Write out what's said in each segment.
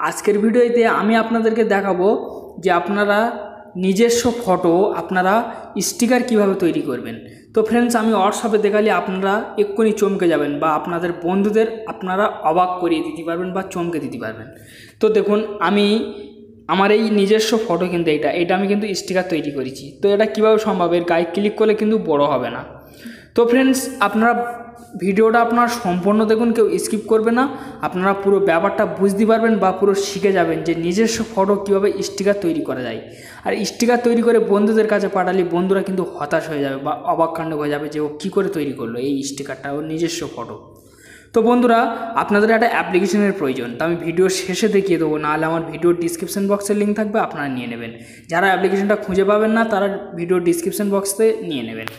আজকের ভিডিওতে আমি আপনাদেরকে দেখাবো যে আপনারা নিজস্ব ফটো আপনারা স্টিকার কিভাবে তৈরি করবেন। তো ফ্রেন্ডস, আমি হোয়াটসঅ্যাপে দেখালে আপনারা এক্ষুনি চমকে যাবেন বা আপনাদের বন্ধুদের আপনারা অবাক করিয়ে দিতে পারবেন বা চমকে দিতে পারবেন। তো দেখুন, আমি আমার এই নিজস্ব ফটো কিন্তু এটা আমি কিন্তু স্টিকার তৈরি করেছি। তো এটা কীভাবে সম্ভব, এর গায়ে ক্লিক করলে কিন্তু বড় হবে না। তো ফ্রেন্ডস, আপনারা ভিডিওটা আপনারা সম্পূর্ণ দেখুন, কেউ স্কিপ করবে না। আপনারা পুরো ব্যাপারটা বুঝতে পারবেন বা পুরো শিখে যাবেন যে নিজস্ব ফটো কীভাবে স্টিকার তৈরি করা যায়। আর স্টিকার তৈরি করে বন্ধুদের কাছে পাঠালে বন্ধুরা কিন্তু হতাশ হয়ে যাবে বা অবাককাণ্ড হয়ে যাবে যে ও কী করে তৈরি করলো এই স্টিকারটা, ওর নিজস্ব ফটো। তো বন্ধুরা, আপনাদের একটা অ্যাপ্লিকেশনের প্রয়োজন, তো আমি ভিডিওর শেষে দেখিয়ে দেবো, নাহলে আমার ভিডিওর ডিসক্রিপশন বক্সের লিঙ্ক থাকবে, আপনারা নিয়ে নেবেন। যারা অ্যাপ্লিকেশনটা খুঁজে পাবেন না তারা ভিডিওর ডিসক্রিপশন বক্সে নিয়ে নেবেন।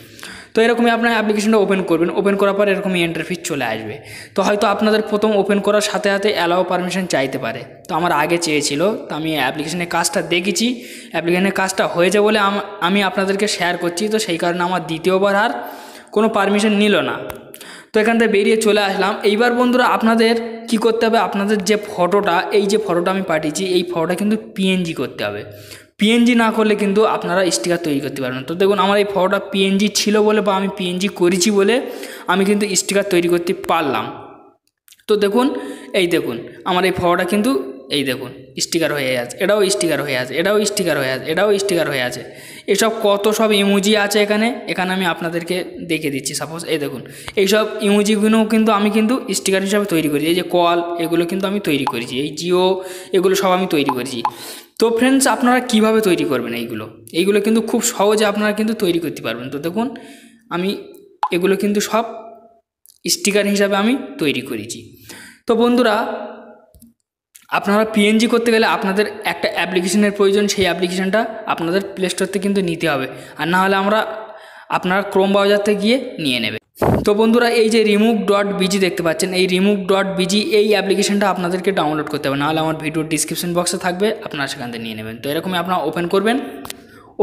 তো এরকমই আপনার অ্যাপ্লিকেশনটা ওপেন করবেন, ওপেন করার পর এরকমই ইন্টারফেস চলে আসবে। তো হয়তো আপনাদের প্রথম ওপেন করার সাথে সাথে অ্যালাও পারমিশন চাইতে পারে, তো আমার আগে চেয়েছিল। তো আমি অ্যাপ্লিকেশনের কাজটা দেখেছি, অ্যাপ্লিকেশনের কাজটা হয়েছে বলে আমি আপনাদেরকে শেয়ার করছি। তো সেই কারণে আমার দ্বিতীয়বার আর কোনো পারমিশন নিল না। তো এখান থেকে বেরিয়ে চলে আসলাম। এইবার বন্ধুরা, আপনাদের কি করতে হবে, আপনাদের যে ফটোটা, এই যে ফটোটা আমি পাঠিয়েছি, এই ফটোটা কিন্তু পিএনজি করতে হবে। পিএনজি না করলে কিন্তু আপনারা স্টিকার তৈরি করতে পারবেন। তো দেখুন, আমার এই ফটোটা পিএনজি ছিল বলে বা আমি পিএনজি করেছি বলে আমি কিন্তু স্টিকার তৈরি করতে পারলাম। তো দেখুন, এই দেখুন আমার এই ফটোটা কিন্তু এই দেখুন স্টিকার হয়ে আছে, এটাও স্টিকার হয়ে আছে, এটাও স্টিকার হয়ে আছে, এটাও স্টিকার হয়ে আছে। এসব কত সব ইমোজি আছে এখানে আমি আপনাদেরকে দেখে দিচ্ছি। সাপোজ এই দেখুন, এইসব ইমোজিগুলোও কিন্তু আমি কিন্তু স্টিকার হিসাবে তৈরি করেছি। এই যে কল, এগুলো কিন্তু আমি তৈরি করেছি। এই জিও, এগুলো সব আমি তৈরি করেছি। তো ফ্রেন্ডস, আপনারা কিভাবে তৈরি করবেন এইগুলো কিন্তু খুব সহজে আপনারা কিন্তু তৈরি করতে পারবেন। তো দেখুন, আমি এগুলো কিন্তু সব স্টিকার হিসাবে আমি তৈরি করেছি। তো বন্ধুরা, আপনারা পিএনজি করতে গেলে আপনাদের একটা অ্যাপ্লিকেশনের প্রয়োজন, সেই অ্যাপ্লিকেশনটা আপনাদের প্লে স্টোর থেকে কিন্তু নিতে হবে, আর না হলে আপনারা ক্রোম ব্রাউজারতে গিয়ে নিয়ে নেবে। তো বন্ধুরা, এই যে remove.bg দেখতে পাচ্ছেন, এই remove.bg এই অ্যাপ্লিকেশনটা আপনাদেরকে ডাউনলোড করতে হবে, নাহলে আমার ভিডিওর ডিসক্রিপশন বক্সে থাকবে, আপনারা সেখান থেকে নিয়ে নেবেন। তো এরকমই আপনারা ওপেন করবেন।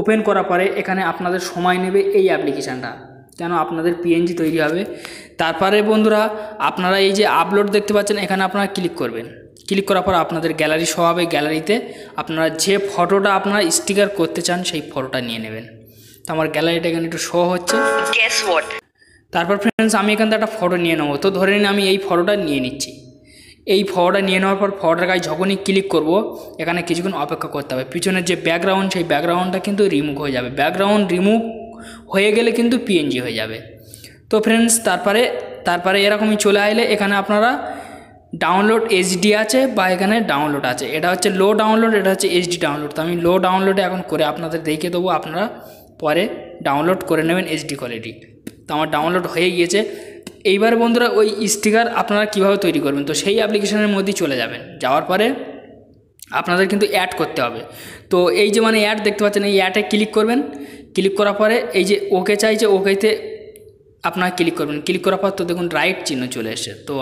ওপেন করার পরে এখানে আপনাদের সময় নেবে এই অ্যাপ্লিকেশানটা, কেন আপনাদের পিএনজি তৈরি হবে। তারপরে বন্ধুরা, আপনারা এই যে আপলোড দেখতে পাচ্ছেন, এখানে আপনারা ক্লিক করবেন। ক্লিক করার পর আপনাদের গ্যালারি শো হবে। গ্যালারিতে আপনারা যে ফটোটা আপনারা স্টিকার করতে চান সেই ফটোটা নিয়ে নেবেন। তো আমার গ্যালারিটা এখানে একটু শো হচ্ছে। তারপর ফ্রেন্ডস, আমি এখান থেকে একটা ফটো নিয়ে নেবো। তো ধরে নিন আমি এই ফটোটা নিয়ে নিচ্ছি। এই ফটোটা নিয়ে নেওয়ার পর ফটোটার গায়ে যখনই ক্লিক করব, এখানে কিছুক্ষণ অপেক্ষা করতে হবে। পিছনের যে ব্যাকগ্রাউন্ড, সেই ব্যাকগ্রাউন্ডটা কিন্তু রিমুভ হয়ে যাবে। ব্যাকগ্রাউন্ড রিমুভ হয়ে গেলে কিন্তু পিএনজি হয়ে যাবে। তো ফ্রেন্ডস, তারপরে এরকমই চলে আসলে এখানে আপনারা ডাউনলোড এইচডি আছে বা এখানে ডাউনলোড আছে। এটা হচ্ছে লো ডাউনলোড, এটা হচ্ছে এইচডি ডাউনলোড। তো আমি লো ডাউনলোডে এখন করে আপনাদের দেখিয়ে দেবো, আপনারা পরে ডাউনলোড করে নেবেন এইচডি কোয়ালিটি। তো আমার ডাউনলোড হয়ে গিয়েছে। এইবার বন্ধুরা, ওই স্টিকার আপনারা কিভাবে তৈরি করবেন, তো সেই অ্যাপ্লিকেশনের মধ্যেই চলে যাবেন। যাওয়ার পরে আপনাদের কিন্তু অ্যাড করতে হবে। তো এই যে অ্যাড দেখতে পাচ্ছেন, এই অ্যাডে ক্লিক করবেন। ক্লিক করার পরে এই যে ওকে চাইছে, ওকেতে আপনারা ক্লিক করবেন। ক্লিক করার পর তো দেখুন রাইট চিহ্ন চলে এসেছে। তো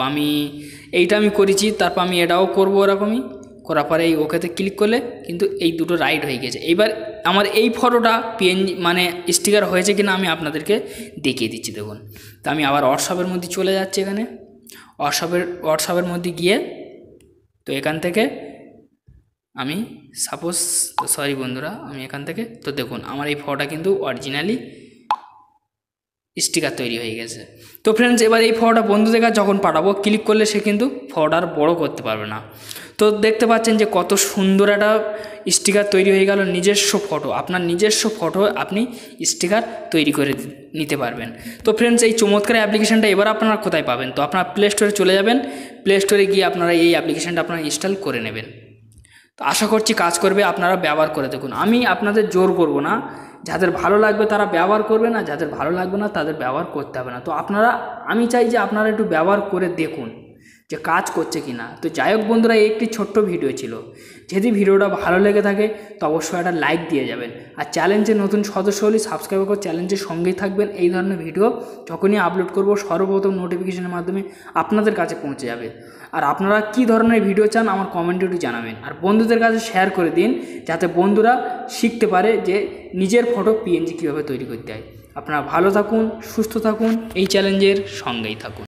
এইটা আমি করেছি, তারপর আমি এটাও করবো এরকমই। করার পরে এই ওকেতে ক্লিক করলে কিন্তু এই দুটো রাইট হয়ে গেছে। এইবার আমার এই ফটোটা পিএনজি স্টিকার হয়েছে কিনা আমি আপনাদেরকে দেখিয়ে দিচ্ছি। দেখুন, তো আমি আবার হোয়াটসঅ্যাপের মধ্যে চলে যাচ্ছি। এখানে হোয়াটসঅ্যাপের মধ্যে গিয়ে, তো এখান থেকে আমি সাপোজ, সরি বন্ধুরা, আমি এখান থেকে, তো দেখুন আমার এই ফটোটা কিন্তু অরিজিনালি স্টিকার তৈরি হয়ে গেছে। তো ফ্রেন্ডস, এবার এই ফটোটা বন্ধুদের কাছে যখন পাঠাবো, ক্লিক করলে সে কিন্তু ফটোটা আর বড়ো করতে পারবে না। তো দেখতে পাচ্ছেন যে কত সুন্দর একটা স্টিকার তৈরি হয়ে গেল। নিজস্ব ফটো, আপনার নিজস্ব ফটো আপনি স্টিকার তৈরি করে নিতে পারবেন। তো ফ্রেন্ডস, এই চমৎকার অ্যাপ্লিকেশানটা এবার আপনারা কোথায় পাবেন, তো আপনারা প্লে স্টোরে চলে যাবেন। প্লে স্টোরে গিয়ে আপনারা এই অ্যাপ্লিকেশানটা আপনারা ইনস্টল করে নেবেন। তো আশা করছি কাজ করবে, আপনারা ব্যবহার করে দেখুন। আমি আপনাদের জোর করব না, যাদের ভালো লাগবে তারা ব্যবহার করবে, না যাদের ভালো লাগবে না তাদের ব্যবহার করতে হবে না। তো আমি চাই যে আপনারা একটু ব্যবহার করে দেখুন যে কাজ করছে কি না। তো যাই হোক বন্ধুরা, এই একটি ছোট্ট ভিডিও ছিল। যদি ভিডিওটা ভালো লেগে থাকে তো অবশ্যই একটা লাইক দিয়ে যাবেন। আর চ্যালেঞ্জের নতুন সদস্য হলে সাবস্ক্রাইব করে চ্যালেঞ্জের সঙ্গেই থাকবেন। এই ধরনের ভিডিও যখনই আপলোড করব সর্বপ্রথম নোটিফিকেশনের মাধ্যমে আপনাদের কাছে পৌঁছে যাবে। আর আপনারা কী ধরনের ভিডিও চান আমার কমেন্টে একটু জানাবেন। আর বন্ধুদের কাছে শেয়ার করে দিন, যাতে বন্ধুরা শিখতে পারে যে নিজের ফটো পিএনজি কীভাবে তৈরি করতে হয়। আপনারা ভালো থাকুন, সুস্থ থাকুন, এই চ্যালেঞ্জের সঙ্গেই থাকুন।